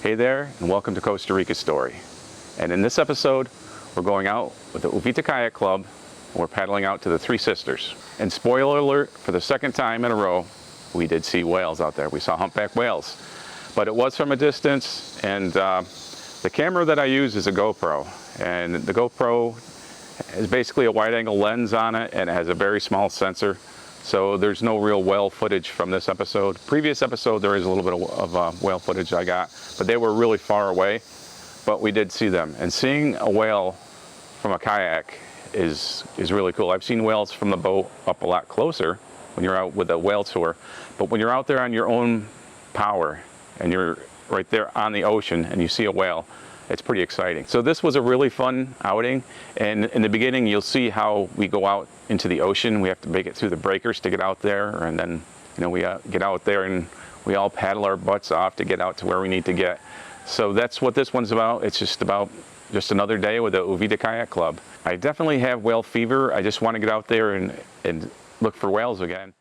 Hey there, and welcome to Costa Rica Story. And in this episode, we're going out with the Uvita Kayak Club, and we're paddling out to the Three Sisters. And spoiler alert, for the second time in a row, we did see whales out there. We saw humpback whales. But it was from a distance, and the camera that I use is a GoPro. And the GoPro is basically a wide-angle lens on it, and it has a very small sensor. So there's no real whale footage from this episode. Previous episode, there is a little bit of whale footage I got, but they were really far away, but we did see them. And seeing a whale from a kayak is really cool. I've seen whales from the boat up a lot closer when you're out with a whale tour, but when you're out there on your own power and you're right there on the ocean and you see a whale, it's pretty exciting. So this was a really fun outing, and in the beginning you'll see how we go out into the ocean. We have to make it through the breakers to get out there, and then we get out there and we all paddle our butts off to get out to where we need to get. So that's what this one's about. It's just another day with the Uvita Kayak Club. I definitely have whale fever. I just want to get out there and look for whales again.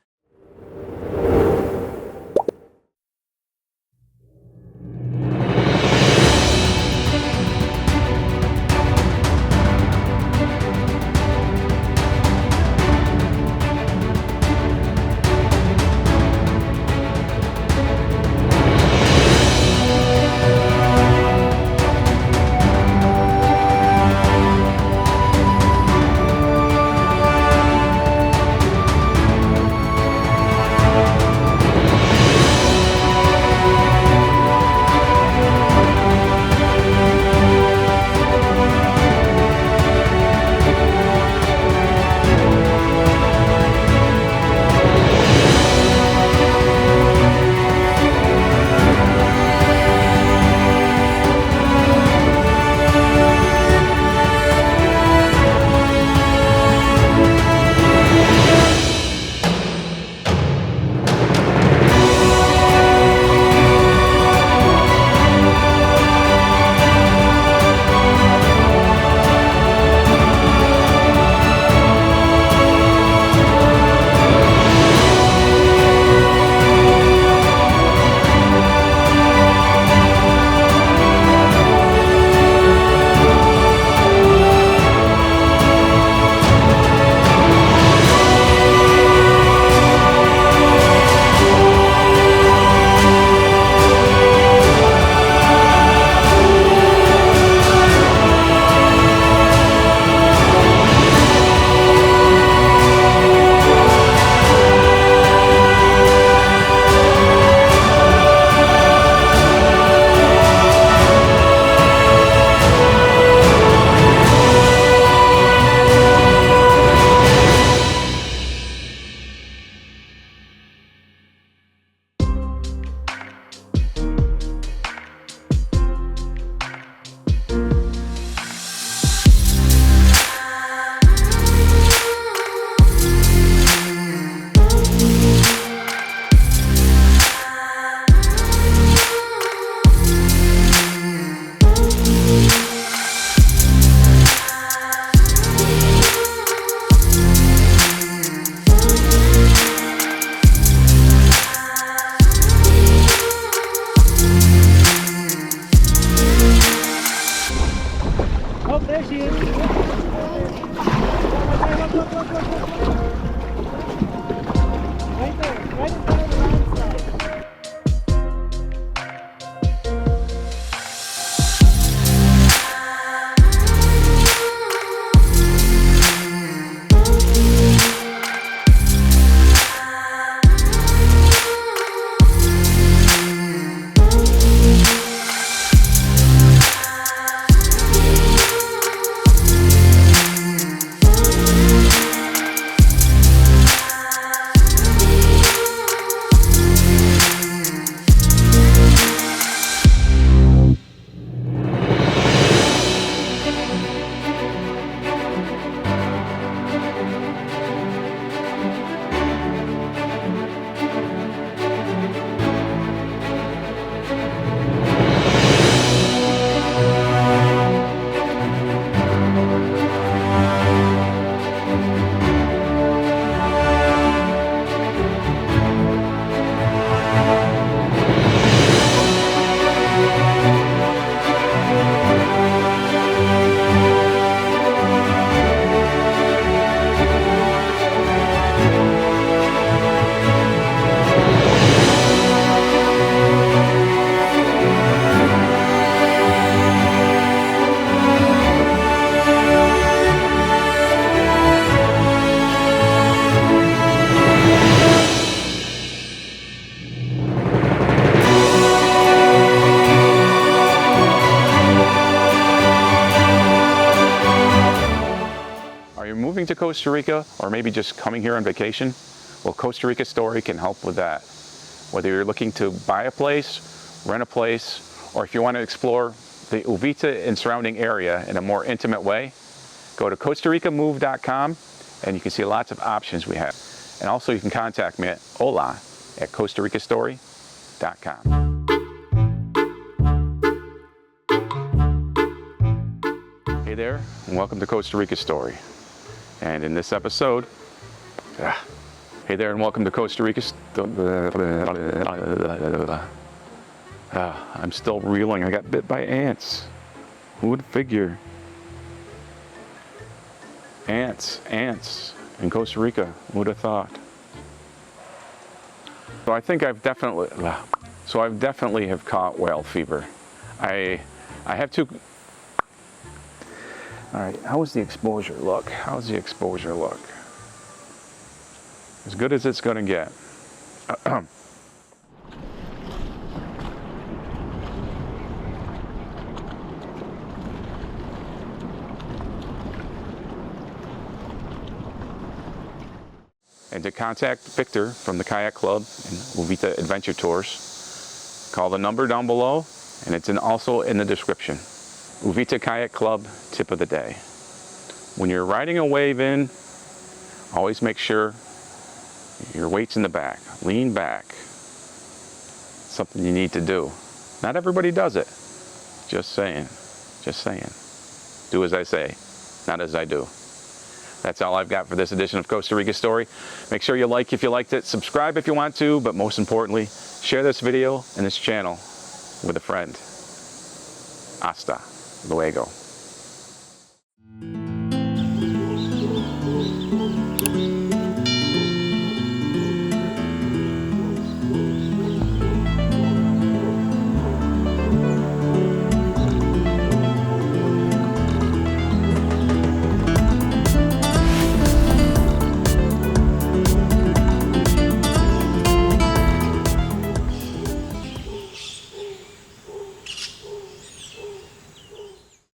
to Costa Rica or maybe just coming here on vacation, well, Costa Rica Story can help with that. Whether you're looking to buy a place, rent a place, or if you want to explore the Uvita and surrounding area in a more intimate way, go to CostaRicaMove.com and you can see lots of options we have. And also you can contact me at hola@CostaRicaStory.com. Hey there, and welcome to Costa Rica Story. And in this episode, hey there, and welcome to Costa Rica I'm still reeling. I got bit by ants. Who would figure? Ants in Costa Rica. Who would have thought? So I think I've definitely have caught whale fever. I have two. All right, how's the exposure look? How's the exposure look? As good as it's gonna get. And to contact Victor from the Kayak Club and Uvita Adventure Tours, call the number down below, and it's also in the description. Uvita Kayak Club tip of the day. When you're riding a wave in, always make sure your weight's in the back. Lean back. Something you need to do. Not everybody does it. Just saying. Just saying. Do as I say, not as I do. That's all I've got for this edition of Costa Rica Story. Make sure you like if you liked it, subscribe if you want to, but most importantly, share this video and this channel with a friend. Hasta luego.